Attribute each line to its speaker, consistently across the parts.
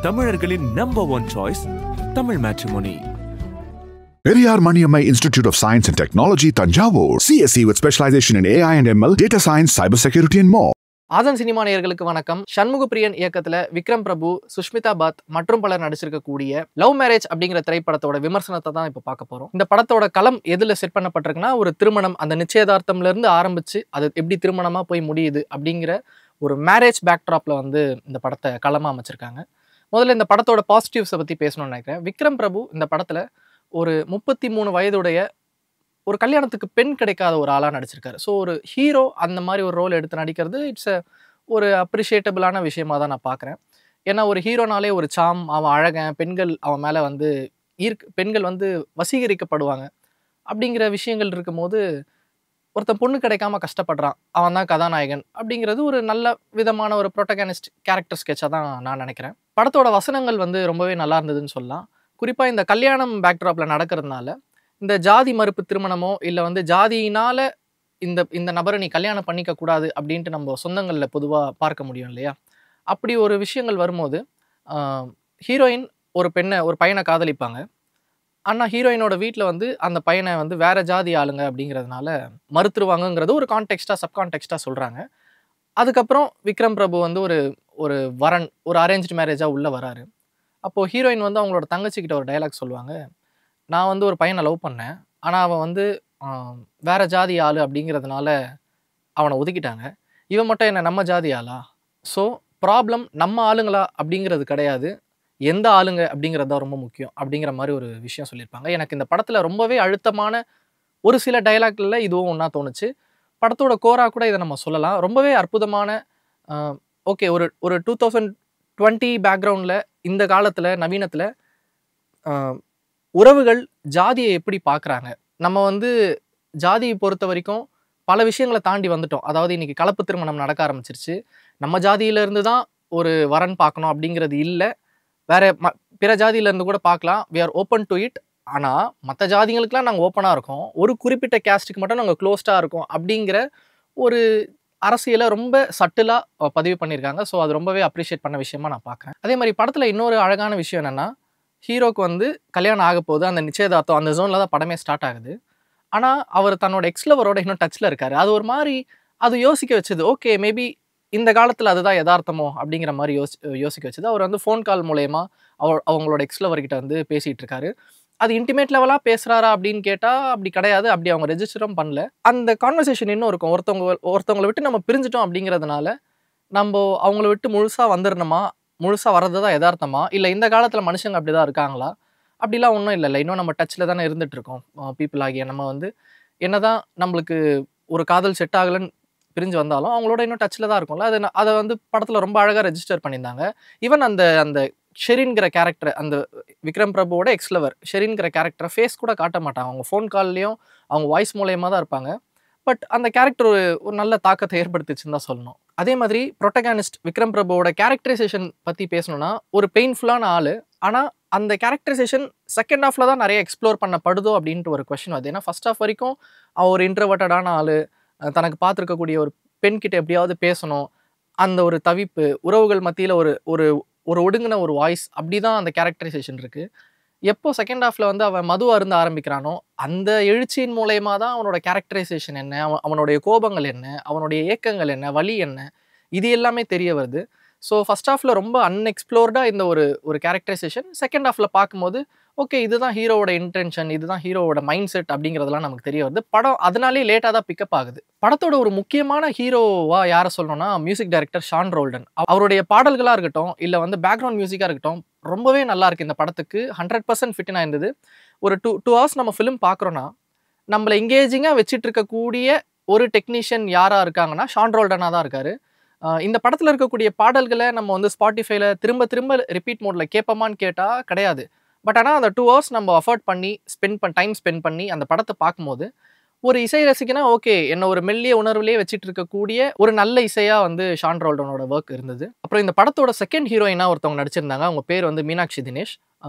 Speaker 1: தமிழர்களின் number one choice Tamil matrimony.
Speaker 2: Periyar Maniammai Institute of Science and Technology, Tanjavur. CSE with specialization in AI and ML, data science, cybersecurity and more.
Speaker 3: Aadhan cinema நேயர்களுக்கு வணக்கம். சண்முக பிரியன் இயக்கத்துல விக்ரம் பிரபு, சுஷ்மிதா பாத் மற்றும் பலர் நடிச்சிருக்கக்கூடிய love marriage அப்படிங்கிற திரைப்படத்தோட விமர்சனத்தை தான் இப்போ பார்க்க போறோம். இந்த படத்தோட களம் எதுல செட் பண்ணப்பட்டிருக்குன்னா, ஒரு திருமணம், அந்த நிச்சயதார்த்தம்ல இருந்து ஆரம்பிச்சு அது எப்படி திருமணமா போய் முடியுது அப்படிங்கிற ஒரு மேரேஜ் பேக்ட்ராப்ல வந்து இந்த படத்தை களமா அமைச்சிருக்காங்க. முதல்ல இந்த படத்தோட பாசிட்டிவ்ஸை பத்தி பேசணும்னு நினைக்கிறேன். விக்ரம் பிரபு இந்த படத்துல ஒரு 33 வயதுடைய ஒரு கல்யாணத்துக்கு பெண் கிடைக்காத ஒரு ஆளாக நடிச்சிருக்காரு. ஸோ ஒரு ஹீரோ அந்த மாதிரி ஒரு ரோல் எடுத்து நடிக்கிறது ஒரு அப்ரிஷியேட்டபிளான விஷயமா தான் நான் பார்க்குறேன். ஏன்னா ஒரு ஹீரோனாலே ஒரு சாம், அவன் அழகன், பெண்கள் அவன் மேலே வந்து பெண்கள் வந்து வசீகரிக்கப்படுவாங்க அப்படிங்கிற விஷயங்கள் இருக்கும்போது, ஒருத்தன் பொண்ணு கிடைக்காம கஷ்டப்படுறான், அவன் தான் கதாநாயகன் அப்படிங்கிறது ஒரு நல்ல விதமான ஒரு ப்ரோட்டகனிஸ்ட் கேரக்டர் ஸ்கெட்சாக தான் நான் நினைக்கிறேன். படத்தோட வசனங்கள் வந்து ரொம்பவே நல்லா இருந்ததுன்னு சொல்லலாம். குறிப்பாக இந்த கல்யாணம் பேக்ட்ராப்பில் நடக்கிறதுனால இந்த ஜாதி மறுப்பு திருமணமோ இல்லை வந்து ஜாதியினால இந்த நபரை நீ கல்யாணம் பண்ணிக்க கூடாது அப்படின்ட்டு நம்ம சொந்தங்களில் பொதுவாக பார்க்க முடியும் இல்லையா? அப்படி ஒரு விஷயங்கள் வரும்போது ஹீரோயின் ஒரு பையனை காதலிப்பாங்க. ஆனால் ஹீரோயினோட வீட்டில் வந்து அந்த பையனை வந்து வேற ஜாதி ஆளுங்க அப்படிங்கிறதுனால மறுத்துருவாங்கங்கிறது ஒரு சப்கான்டெக்ஸ்டாக சொல்கிறாங்க. அதுக்கப்புறம் விக்ரம் பிரபு வந்து ஒரு வரன், ஒரு அரேஞ்ச்டு மேரேஜாக உள்ளே வராரு. அப்போது ஹீரோயின் வந்து அவங்களோட தங்கச்சிக்கிட்ட ஒரு டைலாக் சொல்லுவாங்க, நான் வந்து ஒரு பையனை லவ் பண்ணேன், ஆனால் அவன் வந்து வேற ஜாதி ஆள் அப்படிங்கிறதுனால அவனை ஒதுக்கிட்டாங்க, இவன் மட்டும் என்ன நம்ம ஜாதி ஆளா? ஸோ ப்ராப்ளம் நம்ம ஆளுங்களா அப்படிங்கிறது கிடையாது, எந்த ஆளுங்க அப்படிங்கிறது தான் ரொம்ப முக்கியம் அப்படிங்கிற மாதிரி ஒரு விஷயம் சொல்லியிருப்பாங்க. எனக்கு இந்த படத்தில் ரொம்பவே அழுத்தமான ஒரு சில டைலாக்ல இதுவும் ஒன்றா தோணுச்சு. படத்தோட கோரா கூட இதை நம்ம சொல்லலாம். ரொம்பவே அற்புதமான ஓகே, ஒரு 2020 பேக்ரவுண்டில் இந்த காலத்தில் நவீனத்தில் உறவுகள் ஜாதியை எப்படி பார்க்குறாங்க, நம்ம வந்து ஜாதியை பொறுத்த வரைக்கும் பல விஷயங்களை தாண்டி வந்துட்டோம். அதாவது இன்னைக்கு கலப்பு திருமணம் நடக்க ஆரம்பிச்சிருச்சு. நம்ம ஜாதியிலேருந்து தான் ஒரு வரன் பார்க்கணும் அப்படிங்கிறது இல்லை, வேற பிற ஜாதியிலேருந்து கூட பார்க்கலாம். We are open to it. ஆனால் மற்ற ஜாதிகளுக்கெலாம் நாங்கள் ஓப்பனாக இருக்கோம், ஒரு குறிப்பிட்ட கேஸ்ட்டுக்கு மட்டும் நாங்கள் க்ளோஸ்டாக இருக்கோம் அப்படிங்கிற ஒரு அரசியலை ரொம்ப சட்டிலாக பதிவு பண்ணியிருக்காங்க. ஸோ அது ரொம்பவே அப்ரிஷியேட் பண்ண விஷயமா நான் பார்க்குறேன். அதே மாதிரி படத்தில் இன்னொரு அழகான விஷயம் என்னென்னா, ஹீரோக்கு வந்து கல்யாணம் ஆக போகுது, அந்த நிச்சயதார்த்தம் அந்த ஜோனில் தான் படமே ஸ்டார்ட் ஆகுது. ஆனால் அவர் தன்னோட எக்ஸ்லவரோட இன்னும் டச்சில் இருக்கார். அது ஒரு மாதிரி அது யோசிக்க வச்சது. ஓகே, மேபி இந்த காலத்தில் அதுதான் யதார்த்தமோ அப்படிங்கிற மாதிரி யோசிக்க வச்சது. அவர் வந்து ஃபோன் கால் மூலயமா அவங்களோட எக்ஸ்லவர்கிட்ட வந்து பேசிகிட்டு இருக்காரு. அது இன்டிமேட் லெவலாக பேசுகிறாரா அப்படின்னு கேட்டால் அப்படி கிடையாது, அப்படி அவங்க ரெஜிஸ்டரும் பண்ணல. அந்த கான்வர்சேஷன் இன்னும் இருக்கும். ஒருத்தவங்களை விட்டு நம்ம பிரிஞ்சிட்டோம் அப்படிங்கிறதுனால நம்ம அவங்கள விட்டு முழுசாக வந்துடணுமா, முழுசாக வர்றது தான் யதார்த்தமா, இல்லை இந்த காலத்தில் மனுஷங்க அப்படி தான் இருக்காங்களா? அப்படிலாம் ஒன்றும் இல்லை. இன்னும் நம்ம டச்சில் தானே இருந்துகிட்ருக்கோம். பீப்புள் ஆகிய நம்ம வந்து என்ன தான் நம்மளுக்கு ஒரு காதல் செட் ஆகலைன்னு பிரிஞ்சு வந்தாலும் அவங்களோட இன்னும் டச்சில் தான் இருக்கும்ல. அதை வந்து படத்தில் ரொம்ப அழகாக ரெஜிஸ்டர் பண்ணியிருந்தாங்க. ஈவன் அந்த ஷெரின்கிற கேரக்டர், அந்த விக்ரம் பிரபுவோட எக்ஸ்லவர் ஷெரின்கிற கேரக்டரை ஃபேஸ் கூட காட்ட மாட்டாங்க. அவங்க ஃபோன் கால்லையும் அவங்க வாய்ஸ் மூலயமா தான் இருப்பாங்க. பட் அந்த கேரக்டர் ஒரு நல்ல தாக்கத்தை ஏற்படுத்திச்சுன்னு தான் சொல்லணும். அதே மாதிரி ப்ரொட்டகானிஸ்ட் விக்ரம் பிரபுவோட கேரக்டரைசேஷன் பற்றி பேசணும்னா, ஒரு பெயின்ஃபுல்லான ஆள், ஆனால் அந்த கேரக்டரைசேஷன் செகண்ட் ஹாஃபில் தான் நிறைய எக்ஸ்ப்ளோர் பண்ணப்படுதோ அப்படின்ட்டு ஒரு கொஸ்டின் வருது. ஏன்னா ஃபர்ஸ்ட் ஹாஃப் வரைக்கும் ஒரு இன்ட்ரோவர்ட்டடான ஆள், தனக்கு பார்த்துருக்கக்கூடிய ஒரு பெண்கிட்ட எப்படியாவது பேசணும், அந்த ஒரு தவிப்பு, உறவுகள் மத்தியில் ஒரு ஒடுங்கின ஒரு வாய்ஸ், அப்படி தான் அந்த கேரக்டரைசேஷன் இருக்குது. எப்போ செகண்ட் ஹாஃபில் வந்து அவன் மது அருந்த ஆரம்பிக்கிறானோ, அந்த எழுச்சியின் மூலயமா தான் அவனோட கேரக்டரைசேஷன் என்ன, அவனுடைய கோபங்கள் என்ன, அவனுடைய ஏக்கங்கள் என்ன, வலி என்ன, இது எல்லாமே தெரிய வருது. ஸோ ஃபர்ஸ்ட் ஹாஃபில் ரொம்ப அன்எக்ஸ்ப்ளோர்டாக இந்த ஒரு கேரக்டரைசேஷன், செகண்ட் ஹாஃபில் பார்க்கும்போது ஓகே, இதுதான் ஹீரோவோட இன்டென்ஷன், இதுதான் ஹீரோவோட மைண்ட் செட் அப்படிங்கிறதுலாம் நமக்கு தெரிய வருது. படம் அதனாலே லேட்டாக தான் பிக்கப் ஆகுது. படத்தோட ஒரு முக்கியமான ஹீரோவாக யாரை சொல்லணும்னா, மியூசிக் டைரக்டர் ஷான் ரோல்டன். அவருடைய பாடல்களாக இருக்கட்டும், இல்லை வந்து பேக்ரவுண்ட் மியூசிக்காக இருக்கட்டும், ரொம்பவே நல்லா இருக்குது. இந்த படத்துக்கு 100% ஃபிட்டினாக இருந்தது. ஒரு 2 hours நம்ம ஃபிலிம் பார்க்குறோன்னா, நம்மளை எங்கேஜிங்காக வச்சுட்டு இருக்கக்கூடிய ஒரு டெக்னீஷியன் யாராக இருக்காங்கன்னா ஷான் ரோல்டனாக தான் இருக்கார். இந்த படத்தில் இருக்கக்கூடிய பாடல்களை நம்ம வந்து ஸ்பாட்டிஃபைல திரும்ப திரும்ப ரிப்பீட் மோடில் கேட்போமான்னு கேட்டால் கிடையாது. பட் ஆனால் அந்த 2 hours நம்ம அஃபோர்ட் பண்ணி டைம் ஸ்பெண்ட் பண்ணி அந்த படத்தை பார்க்கும்போது, ஒரு இசை ரசிகனா ஓகே, என்ன ஒரு மெல்லிய உணர்வுலேயே வச்சுட்டு இருக்கக்கூடிய ஒரு நல்ல இசையாக வந்து ஷான் ரோல்டனோட ஒர்க் இருந்தது. அப்புறம் இந்த படத்தோட செகண்ட் ஹீரோயினாக ஒருத்தவங்க நடிச்சிருந்தாங்க. அவங்க பேர் வந்து மீனாட்சி தினேஷ்.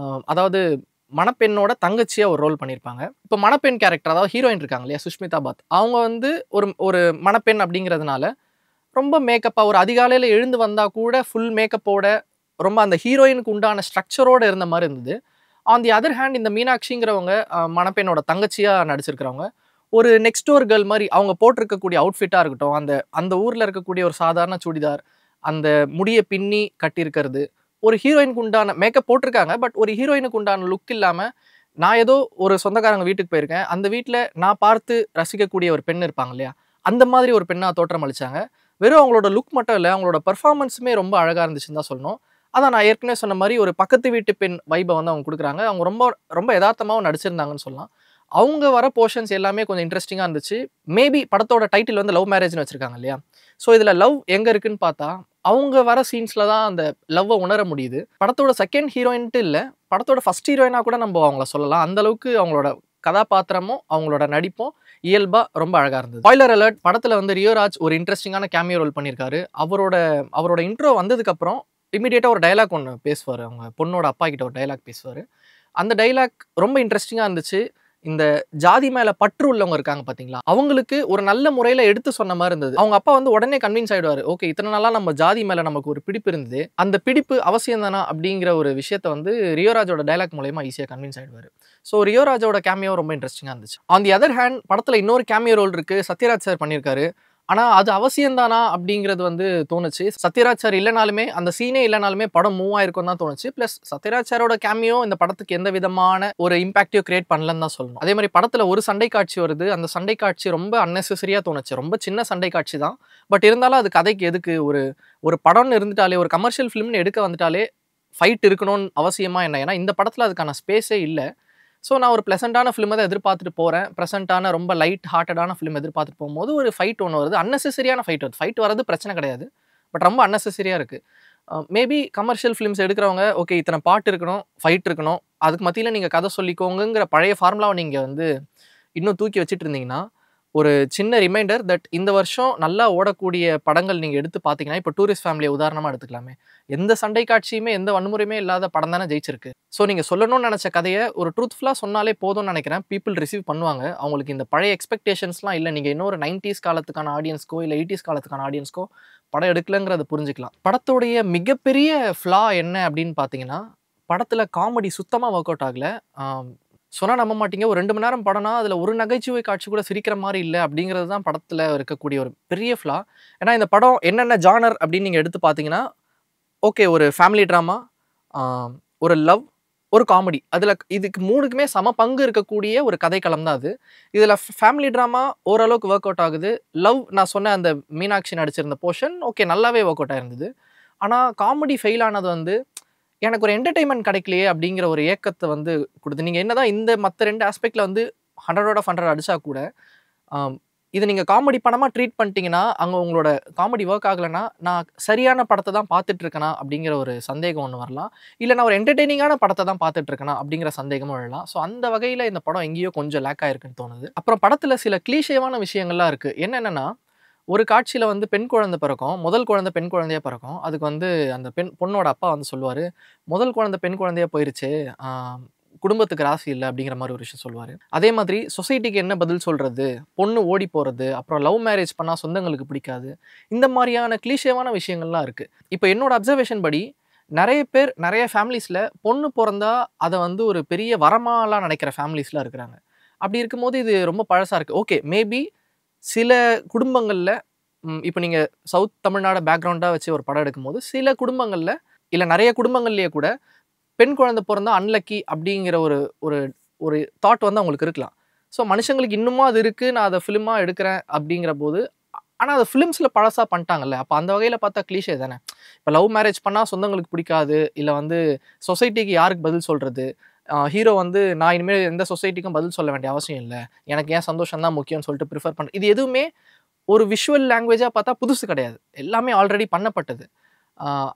Speaker 3: அதாவது மணப்பெண்ணோட தங்கச்சியாக ஒரு ரோல் பண்ணியிருப்பாங்க. இப்போ மணப்பெண் கேரக்டர், அதாவது ஹீரோயின் இருக்காங்க இல்லையா, சுஷ்மிதா பாத், அவங்க வந்து ஒரு மணப்பெண் அப்படிங்கிறதுனால ரொம்ப மேக்கப்பாக, ஒரு அதிகாலையில் எழுந்து வந்தால் கூட ஃபுல் மேக்கப்போட ரொம்ப அந்த ஹீரோயினுக்கு உண்டான ஸ்ட்ரக்சரோட இருந்த மாதிரி இருந்தது. ஆன் தி அதர் ஹேண்ட் இந்த மீனாட்சிங்கிறவங்க மணப்பெண்ணோட தங்கச்சியாக நடிச்சிருக்கிறவங்க ஒரு நெக்ஸ்ட் டோர் கேர்ள் மாதிரி அவங்க போட்டிருக்கக்கூடிய அவுட்ஃபிட்டாக இருக்கட்டும், அந்த அந்த ஊரில் இருக்கக்கூடிய ஒரு சாதாரண சுடிதார், அந்த முடியை பின்னி கட்டியிருக்கிறது, ஒரு ஹீரோயினுக்கு உண்டான மேக்கப் போட்டிருக்காங்க. பட் ஒரு ஹீரோயினுக்கு உண்டான லுக் இல்லாமல் நான் ஏதோ ஒரு சொந்தக்காரங்க வீட்டுக்கு போயிருக்கேன், அந்த வீட்டில் நான் பார்த்து ரசிக்கக்கூடிய ஒரு பெண் இருப்பாங்க இல்லையா, அந்த மாதிரி ஒரு பெண்ணாக தோற்றம் அளித்தாங்க. வெறும் அவங்களோட லுக் மட்டும் இல்லை, அவங்களோட பர்ஃபார்மன்ஸுமே ரொம்ப அழகாக இருந்துச்சுன்னு தான் சொல்லணும். அதான் நான் ஏற்கனவே சொன்ன மாதிரி ஒரு பக்கத்து வீட்டு பெண் வைபை வந்து அவங்க கொடுக்குறாங்க. அவங்க ரொம்ப ரொம்ப யதார்த்தமாகவும் நடிச்சிருந்தாங்கன்னு சொல்லலாம். அவங்க வர போர்ஷன்ஸ் எல்லாமே கொஞ்சம் இன்ட்ரெஸ்டிங்காக இருந்துச்சு. மேபி படத்தோட டைட்டில் வந்து லவ் மேரேஜ்னு வச்சுருக்காங்க இல்லையா, ஸோ இதில் லவ் எங்கே இருக்குன்னு பார்த்தா அவங்க வர சீன்ஸில் தான் அந்த லவ்வை உணர முடியுது. படத்தோட செகண்ட் ஹீரோயின்ட்டு இல்லை, படத்தோட ஃபர்ஸ்ட் ஹீரோயினாக கூட நம்ம அவங்கள சொல்லலாம். அந்தளவுக்கு அவங்களோட கதாபாத்திரமும் அவங்களோட நடிப்பும் இயல்பாக ரொம்ப அழகாக இருந்தது. ஸ்பாய்லர் அலர்ட், படத்தில் வந்து ரியோராஜ் ஒரு இன்ட்ரெஸ்டிங்கான கேமியோ ரோல் பண்ணியிருக்காரு. அவரோட இன்ட்ரோ வந்ததுக்கப்புறம் இமீடியட்டாக ஒரு டைலாக் ஒன்று பேசுவார். அவங்க பொண்ணோட அப்பா கிட்ட ஒரு டைலாக் பேசுவார். அந்த டைலாக் ரொம்ப இன்ட்ரெஸ்டிங்காக இருந்துச்சு. இந்த ஜாதி மேலே பற்று உள்ளவங்க இருக்காங்க பார்த்தீங்களா, அவங்களுக்கு ஒரு நல்ல முறையில் எடுத்து சொன்ன மாதிரி இருந்தது. அவங்க அப்பா வந்து உடனே கன்வின்ஸ் ஆகிடுவார். ஓகே, இத்தனை நாளாக நம்ம ஜாதி மேலே நமக்கு ஒரு பிடிப்பு இருந்தது, அந்த பிடிப்பு அவசியம் தானா அப்படிங்கிற ஒரு விஷயத்தை வந்து ரியோராஜோட டைலாக் மூலமா ஈஸியாக கன்வின்ஸ் ஆகிடுவார். ஸோ ரியோராஜோட கேமியோ ரொம்ப இன்ட்ரெஸ்டிங்காக இருந்துச்சு. ஆன் தி அதர் ஹேண்ட் படத்தில் இன்னொரு கேமியோ ரோல் இருக்குது, சத்யராஜ் சார் பண்ணியிருக்காரு. ஆனால் அது அவசியம்தானா அப்படிங்கிறது வந்து தோணுச்சு. சத்யராஜ் சார் இல்லைனாலுமே, அந்த சீனே இல்லைனாலுமே படம் மூவ் ஆயிருக்கும் தான் தோணுச்சு. ப்ளஸ் சத்யராஜ் சாரோட கேமியோ இந்த படத்துக்கு எந்த விதமான ஒரு இம்பாக்டையும் கிரியேட் பண்ணலன்னு தான் சொல்லணும். அதே மாதிரி படத்தில் ஒரு சண்டை காட்சி வருது, அந்த சண்டை காட்சி ரொம்ப அன்னெசரியாக தோணுச்சு. ரொம்ப சின்ன சண்டை காட்சி தான், பட் இருந்தாலும் அது கதைக்கு எதுக்கு? ஒரு படம்னு இருந்துட்டாலே, ஒரு கமர்ஷியல் ஃபிலிம்னு எடுக்க வந்துட்டாலே ஃபைட் இருக்கணும்னு அவசியமா என்ன? ஏன்னா இந்த படத்தில் அதுக்கான ஸ்பேஸே இல்லை. ஸோ நான் ஒரு ப்ளசண்ட்டான ஃபிலிமை தான் எதிர்பார்த்துட்டு போகிறேன். ப்ரெசென்ட்டான ரொம்ப லைட் ஹார்ட்டடான ஃபிலிம் எதிர்பார்த்துட்டு போகும்போது ஒரு ஃபைட் ஒன்று வருது, அன்னெசரியான ஃபைட் வருது. ஃபைட் வரது பிரச்சனை கிடையாது, பட் ரொம்ப அன்னெசரியாக இருக்குது. மேபி கமர்ஷியல் ஃபிலிம்ஸ் எடுக்கிறவங்க ஓகே இத்தனை பாட்டு இருக்கணும், ஃபைட் இருக்கணும், அதுக்கு மத்தியில் நீங்கள் கதை சொல்லிக்கோங்கிற பழைய ஃபார்முலாவை நீங்கள் வந்து இன்னும் தூக்கி வச்சுட்டு இருந்தீங்கன்னா, ஒரு சின்ன ரிமைண்டர் தட் இந்த வருஷம் நல்லா ஓடக்கூடிய படங்கள் நீங்கள் எடுத்து பார்த்தீங்கன்னா, இப்போ டூரிஸ்ட் ஃபேமிலியை உதாரணமாக எடுத்துக்கலாமே, எந்த சண்டை காட்சியுமே எந்த வன்முறையுமே இல்லாத படம் தானே ஜெயிச்சிருக்கு. ஸோ நீங்கள் சொல்லணும்னு நினச்ச கதையை ஒரு ட்ரூத்ஃபுல்லாக சொன்னாலே போதும்னு நினைக்கிறேன். பீப்புள் ரிசீவ் பண்ணுவாங்க. அவங்களுக்கு இந்த பழைய எக்ஸ்பெக்டேஷன்ஸ்லாம் இல்லை, நீங்கள் இன்னொரு 90s காலத்துக்கான ஆடியன்ஸ்க்கோ இல்லை 80s காலத்துக்கான ஆடியன்ஸ்க்கோ படம் எடுக்கலங்கிறத புரிஞ்சுக்கலாம். படத்தோடைய மிகப்பெரிய ஃப்ளா என்ன அப்படின்னு பார்த்தீங்கன்னா, படத்தில் காமெடி சுத்தமாக ஒர்க் அவுட் ஆகலை. சொன்னால் நம்ப மாட்டீங்க, ஒரு 2 மணி நேரம் படம்னா அதில் ஒரு நகைச்சுவை காட்சி கூட சிரிக்கிற மாதிரி இல்லை அப்படிங்கிறது தான் படத்தில் இருக்கக்கூடிய ஒரு பெரிய ஃப்ளா. ஏன்னா இந்த படம் என்னென்ன ஜானர் அப்படின்னு நீங்கள் எடுத்து பார்த்தீங்கன்னா, ஓகே ஒரு ஃபேமிலி ட்ராமா, ஒரு லவ், ஒரு காமெடி, அதில் இதுக்கு 3க்குமே சம பங்கு இருக்கக்கூடிய ஒரு கதைக்களம் தான் அது. இதில் ஃபேமிலி ட்ராமா ஓரளவுக்கு ஒர்க் அவுட் ஆகுது. லவ் நான் சொன்ன அந்த மீனாட்சி நடிச்சிருந்த போர்ஷன் ஓகே நல்லாவே ஒர்க் அவுட் ஆயிருந்தது. ஆனால் காமெடி ஃபெயில் ஆனது வந்து எனக்கு ஒரு என்டர்டெயின்மெண்ட் கிடைக்கலையே அப்படிங்கிற ஒரு ஏக்கத்தை வந்து கொடுத்து, நீங்கள் என்னதான் இந்த மற்ற 2 ஆஸ்பெக்டில் வந்து 100 out of 100 அடித்தா கூட இது நீங்கள் காமெடி படமாக ட்ரீட் பண்ணிட்டீங்கன்னா, அங்கே உங்களோட காமெடி ஒர்க் ஆகலைன்னா நான் சரியான படத்தை தான் பார்த்துட்ருக்கேனா அப்படிங்கிற ஒரு சந்தேகம் ஒன்று வரலாம். இல்லை நான் ஒரு என்டர்டெய்னிங்கான படத்தை தான் பார்த்துட்ருக்கேனா அப்படிங்கிற சந்தேகமும் வரலாம். ஸோ அந்த வகையில் இந்த படம் எங்கேயோ கொஞ்சம் லேக் ஆகிருக்குன்னு தோணுது. அப்புறம் படத்தில் சில கிளீஷேவான விஷயங்கள்லாம் இருக்குது. என்னென்னா, ஒரு காட்சியில் வந்து பெண் குழந்தை பிறக்கும், முதல் குழந்தை பெண் குழந்தையாக பிறக்கும். அதுக்கு வந்து அந்த பொண்ணோட அப்பா வந்து சொல்லுவார், முதல் குழந்தை பெண் குழந்தையாக போயிருச்சு, குடும்பத்துக்கு ராசி இல்லை அப்படிங்கிற மாதிரி ஒரு விஷயம் சொல்லுவார். அதே மாதிரி சொசைட்டிக்கு என்ன பதில் சொல்கிறது, பொண்ணு ஓடி போகிறது, அப்புறம் லவ் மேரேஜ் பண்ணால் சொந்தங்களுக்கு பிடிக்காது, இந்த மாதிரியான கிளீஷேவான விஷயங்கள்லாம் இருக்குது. இப்போ என்னோட அப்சர்வேஷன் படி நிறைய பேர் நிறைய ஃபேமிலிஸில் பொண்ணு பிறந்தா அதை வந்து ஒரு பெரிய வரமாலாம் நினைக்கிற ஃபேமிலிஸ்லாம் இருக்கிறாங்க. அப்படி இருக்கும்போது இது ரொம்ப பழசாக இருக்குது. ஓகே மேபி சில குடும்பங்களில் இப்போ நீங்கள் சவுத் தமிழ்நாடு பேக்ரவுண்டாக வச்சு ஒரு படம் எடுக்கும்போது சில குடும்பங்களில் இல்லை நிறைய குடும்பங்கள்லேயே கூட பெண் குழந்தை பிறந்தா அன்லக்கி அப்படிங்கிற ஒரு ஒரு ஒரு தாட் வந்து அவங்களுக்கு இருக்கலாம். ஸோ மனுஷங்களுக்கு இன்னமும் அது இருக்குது, நான் அதை ஃபிலிமாக எடுக்கிறேன் அப்படிங்கிற போது, ஆனால் அதை ஃபிலிம்ஸில் பழசாக பண்ணிட்டாங்கல்ல, அப்போ அந்த வகையில் பார்த்தா கிளீஷே தானே. இப்போ லவ் மேரேஜ் பண்ணால் சொந்தங்களுக்கு பிடிக்காது, இல்லை வந்து சொசைட்டிக்கு யாருக்கு பதில் சொல்கிறது, ஹீரோ வந்து நான் இனிமேல் எந்த சொசைட்டிக்கும் பதில் சொல்ல வேண்டிய அவசியம் இல்லை, எனக்கு ஏன் சந்தோஷம் தான் முக்கியம்னு சொல்லிட்டு ப்ரிஃபர் பண்ணுறேன். இது எதுவுமே ஒரு விஷுவல் லாங்குவேஜாக பார்த்தா புதுசு கிடையாது, எல்லாமே ஆல்ரெடி பண்ணப்பட்டது.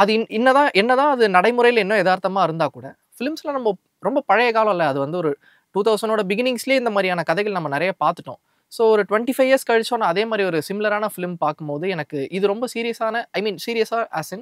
Speaker 3: அது என்னதான் அது நடைமுறையில் இன்னும் யதார்த்தமாக இருந்தால் கூட ஃபிலிம்ஸில் நம்ம ரொம்ப பழைய காலம் இல்லை, அது வந்து ஒரு 2000 பிகினிங்ஸ்லேயே இந்த மாதிரியான கதைகள் நம்ம நிறைய பார்த்துட்டோம். ஸோ ஒரு 25 இயர்ஸ் கழிச்சோன்னா அதே மாதிரி ஒரு சிமிலரான ஃபிலிம் பார்க்கும்போது எனக்கு இது ரொம்ப சீரியஸான சீரியஸாக ஆஸ்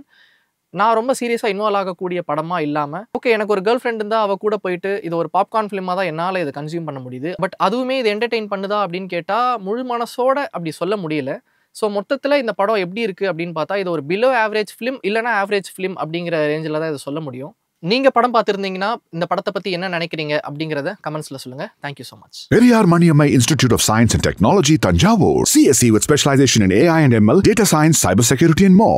Speaker 3: நான் ரொம்ப சீரியஸாக இன்வால்வ் ஆகக்கூடிய படமாக இல்லாமல், ஓகே எனக்கு ஒரு கேர்ள் ஃப்ரெண்ட் இருந்தால் அவள் கூட போயிட்டு இது ஒரு பாப்கார்ன் ஃபிலிமாக தான் என்னால் இதை கன்சியூம் பண்ண முடியுது, பட் அதுவுமே இது என்டர்டெயின் பண்ணுதா அப்படின்னு கேட்டால் முழு மனசோட அப்படி சொல்ல முடியல. ஸோ மொத்தத்தில் இந்த படம் எப்படி இருக்குது அப்படின்னு பார்த்தா இது ஒரு பிலோ ஆவரேஜ் ஃபிலிம் இல்லைனா ஆவரேஜ் ஃபிலிம் அப்படிங்கிற ரேஞ்சில் தான் இதை சொல்ல முடியும். நீங்கள் படம் பார்த்துருந்தீங்கன்னா இந்த படத்தை பற்றி என்ன நினைக்கிறீங்க அப்படிங்கிறத கமெண்ட்ஸில் சொல்லுங்கள். Thank you so much.
Speaker 2: Periyar Maniammai Institute of Science and Technology, Tanjavur. CSE with specialization in AI and ML, data science, cybersecurity and more.